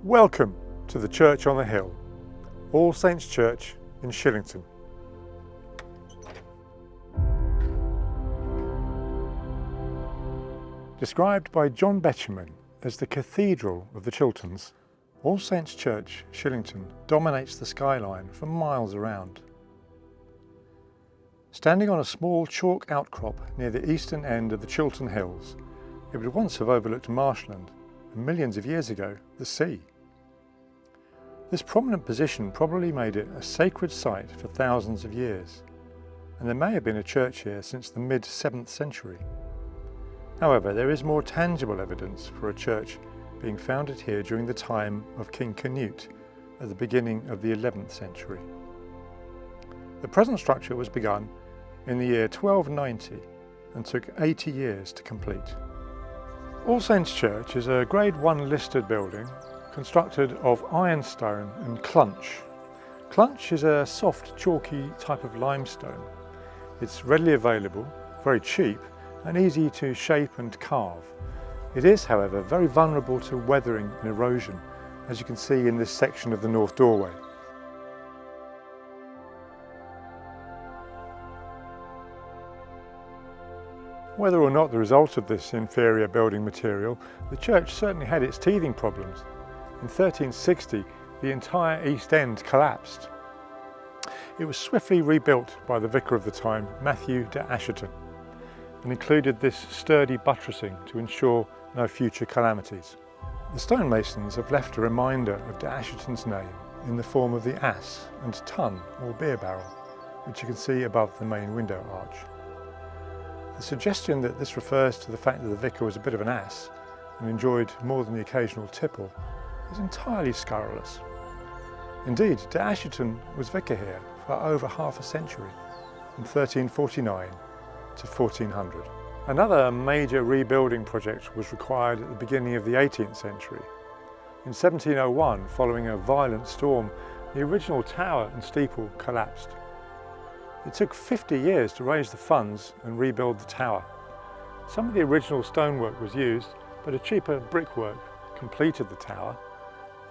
Welcome to the Church on the Hill, All Saints Church in Shillington. Described by John Betjeman as the Cathedral of the Chilterns, All Saints Church Shillington dominates the skyline for miles around. Standing on a small chalk outcrop near the eastern end of the Chiltern Hills, it would once have overlooked marshland and millions of years ago the sea. This prominent position probably made it a sacred site for thousands of years, and there may have been a church here since the mid-7th century. However, there is more tangible evidence for a church being founded here during the time of King Canute at the beginning of the 11th century. The present structure was begun in the year 1290 and took 80 years to complete. All Saints Church is a Grade 1 listed building constructed of ironstone and clunch. Clunch is a soft, chalky type of limestone. It's readily available, very cheap, and easy to shape and carve. It is, however, very vulnerable to weathering and erosion, as you can see in this section of the north doorway. Whether or not the result of this inferior building material, the church certainly had its teething problems. In 1360, the entire east end collapsed. It was swiftly rebuilt by the vicar of the time, Matthew de Asherton, and included this sturdy buttressing to ensure no future calamities. The stonemasons have left a reminder of de Asherton's name in the form of the ass and tun or beer barrel, which you can see above the main window arch. The suggestion that this refers to the fact that the vicar was a bit of an ass and enjoyed more than the occasional tipple is entirely scurrilous. Indeed, de Asherton was vicar here for over half a century, from 1349 to 1400. Another major rebuilding project was required at the beginning of the 18th century. In 1701, following a violent storm, the original tower and steeple collapsed. It took 50 years to raise the funds and rebuild the tower. Some of the original stonework was used, but a cheaper brickwork completed the tower,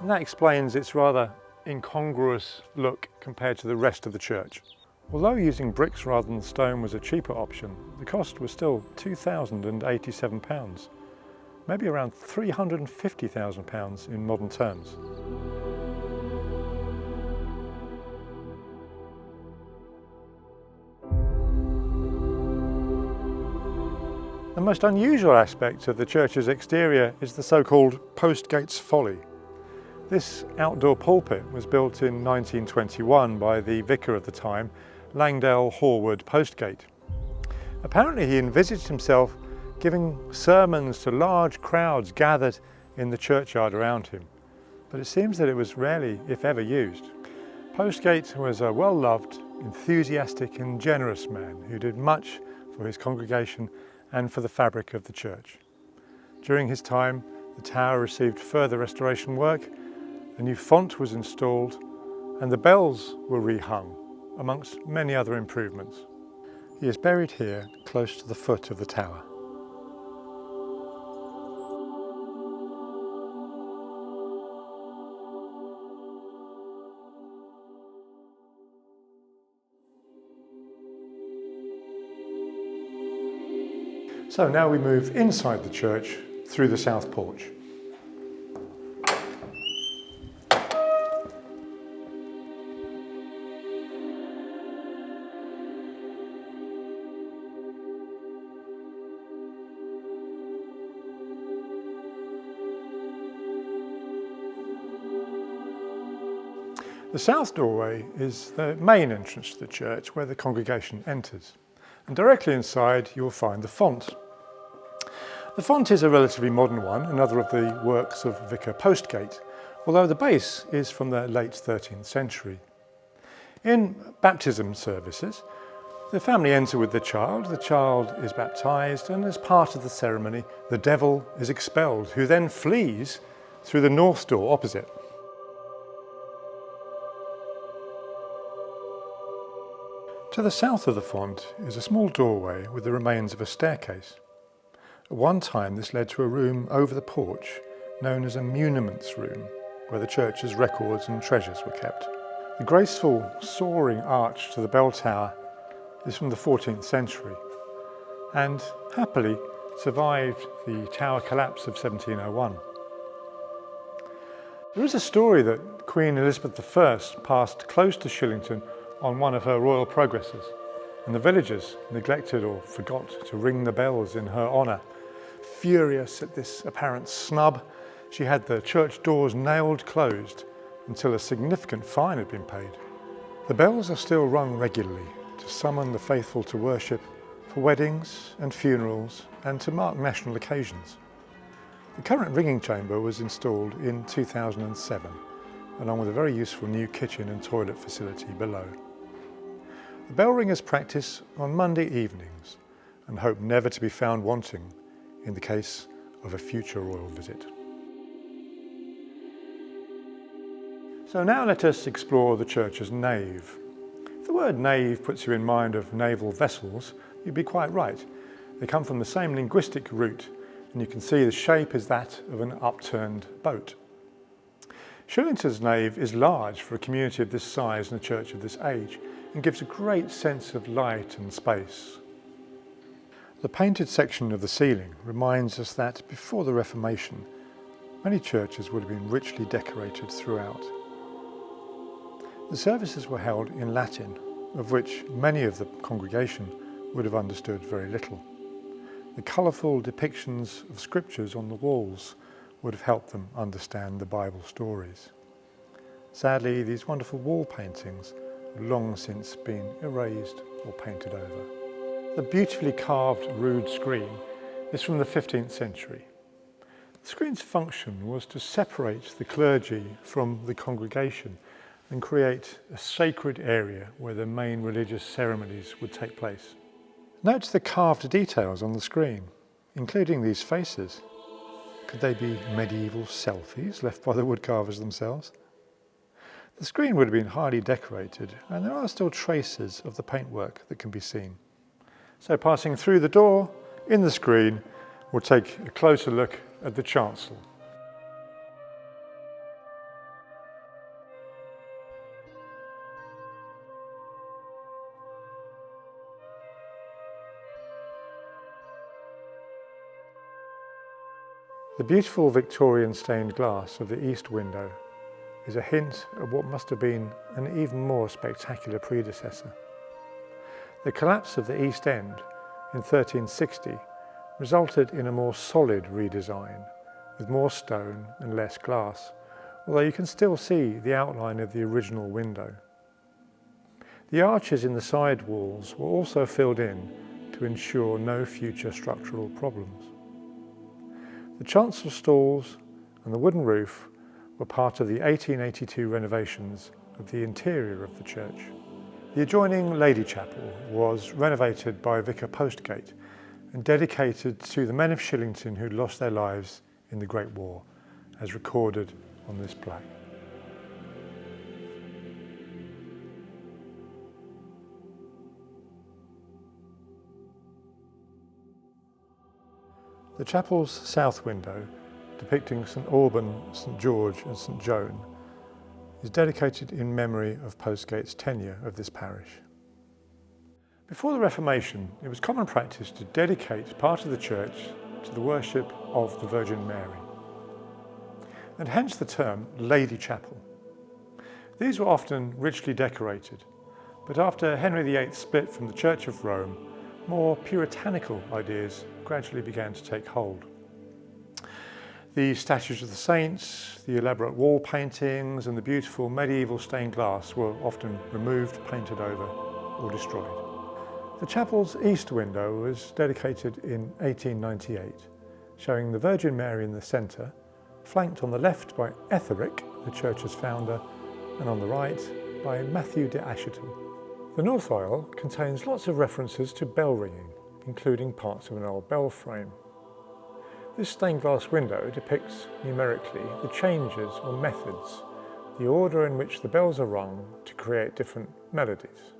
and that explains its rather incongruous look compared to the rest of the church. Although using bricks rather than stone was a cheaper option, the cost was still £2,087, maybe around £350,000 in modern terms. The most unusual aspect of the church's exterior is the so-called post gate's Folly. This outdoor pulpit was built in 1921 by the vicar of the time, Langdale Horwood Postgate. Apparently he envisaged himself giving sermons to large crowds gathered in the churchyard around him, but it seems that it was rarely, if ever, used. Postgate was a well-loved, enthusiastic and generous man who did much for his congregation and for the fabric of the church. During his time, the tower received further restoration work, a new font was installed, and the bells were rehung, amongst many other improvements. He is buried here close to the foot of the tower. So now we move inside the church through the South Porch. The south doorway is the main entrance to the church where the congregation enters, and directly inside you will find the font. The font is a relatively modern one, another of the works of Vicar Postgate, although the base is from the late 13th century. In baptism services, the family enter with the child is baptised, and as part of the ceremony, the devil is expelled, who then flees through the north door opposite. To the south of the font is a small doorway with the remains of a staircase. At one time this led to a room over the porch known as a muniments room, where the church's records and treasures were kept. The graceful, soaring arch to the bell tower is from the 14th century and happily survived the tower collapse of 1701. There is a story that Queen Elizabeth I passed close to Shillington on one of her royal progresses, and the villagers neglected or forgot to ring the bells in her honour. Furious at this apparent snub, she had the church doors nailed closed until a significant fine had been paid. The bells are still rung regularly to summon the faithful to worship for weddings and funerals and to mark national occasions. The current ringing chamber was installed in 2007, along with a very useful new kitchen and toilet facility below. The bell ringers practice on Monday evenings and hope never to be found wanting in the case of a future royal visit. So now let us explore the church's nave. If the word nave puts you in mind of naval vessels, you'd be quite right. They come from the same linguistic root, and you can see the shape is that of an upturned boat. Shillington's nave is large for a community of this size and a church of this age, and gives a great sense of light and space. The painted section of the ceiling reminds us that before the Reformation, many churches would have been richly decorated throughout. The services were held in Latin, of which many of the congregation would have understood very little. The colourful depictions of scriptures on the walls would have helped them understand the Bible stories. Sadly, these wonderful wall paintings have long since been erased or painted over. The beautifully carved rood screen is from the 15th century. The screen's function was to separate the clergy from the congregation and create a sacred area where the main religious ceremonies would take place. Note the carved details on the screen, including these faces. Could they be medieval selfies left by the woodcarvers themselves? The screen would have been highly decorated, and there are still traces of the paintwork that can be seen. So passing through the door, in the screen, we'll take a closer look at the chancel. The beautiful Victorian stained glass of the east window is a hint of what must have been an even more spectacular predecessor. The collapse of the east end in 1360 resulted in a more solid redesign, with more stone and less glass, although you can still see the outline of the original window. The arches in the side walls were also filled in to ensure no future structural problems. The chancel stalls and the wooden roof were part of the 1882 renovations of the interior of the church. The adjoining Lady Chapel was renovated by Vicar Postgate and dedicated to the men of Shillington who lost their lives in the Great War, as recorded on this plaque. The chapel's south window, depicting St Alban, St George and St Joan, is dedicated in memory of Postgate's tenure of this parish. Before the Reformation, it was common practice to dedicate part of the church to the worship of the Virgin Mary, and hence the term Lady Chapel. These were often richly decorated, but after Henry VIII split from the Church of Rome, more puritanical ideas gradually began to take hold. The statues of the saints, the elaborate wall paintings and the beautiful medieval stained glass were often removed, painted over or destroyed. The chapel's east window was dedicated in 1898, showing the Virgin Mary in the centre, flanked on the left by Etheric, the church's founder, and on the right by Matthew de Asherton. The north aisle contains lots of references to bell ringing, including parts of an old bell frame. This stained glass window depicts numerically the changes or methods, the order in which the bells are rung to create different melodies.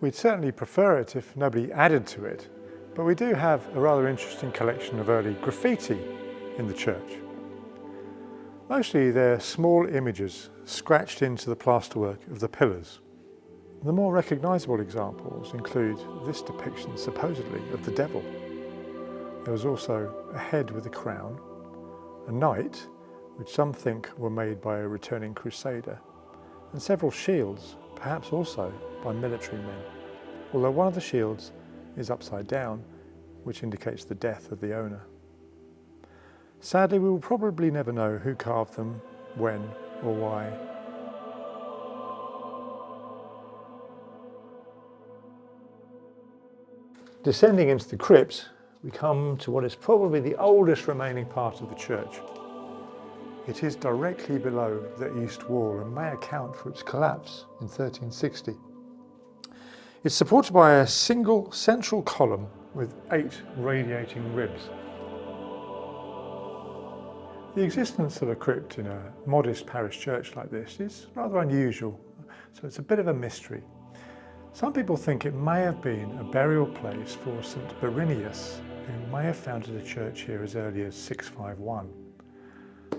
We'd certainly prefer it if nobody added to it, but we do have a rather interesting collection of early graffiti in the church. Mostly they're small images scratched into the plasterwork of the pillars. The more recognisable examples include this depiction supposedly of the devil. There was also a head with a crown, a knight, which some think were made by a returning crusader, and several shields, perhaps also by military men, although one of the shields is upside down, which indicates the death of the owner. Sadly, we will probably never know who carved them, when or why. Descending into the crypt, we come to what is probably the oldest remaining part of the church. It is directly below the east wall and may account for its collapse in 1360. It's supported by a single central column with 8 radiating ribs. The existence of a crypt in a modest parish church like this is rather unusual, so it's a bit of a mystery. Some people think it may have been a burial place for St. Berenius, who may have founded a church here as early as 651.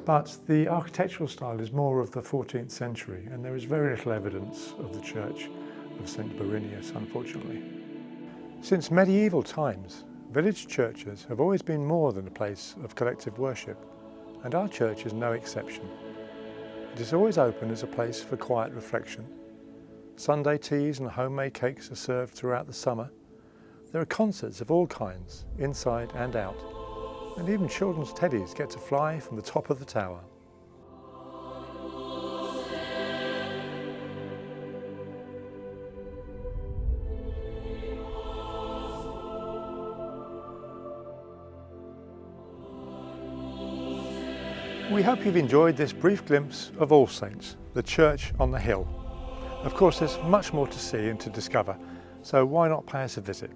But the architectural style is more of the 14th century, and there is very little evidence of the church of St. Berenius, unfortunately. Since medieval times, village churches have always been more than a place of collective worship, and our church is no exception. It is always open as a place for quiet reflection. Sunday teas and homemade cakes are served throughout the summer. There are concerts of all kinds, inside and out, and even children's teddies get to fly from the top of the tower. We hope you've enjoyed this brief glimpse of All Saints, the church on the hill. Of course, there's much more to see and to discover, so why not pay us a visit?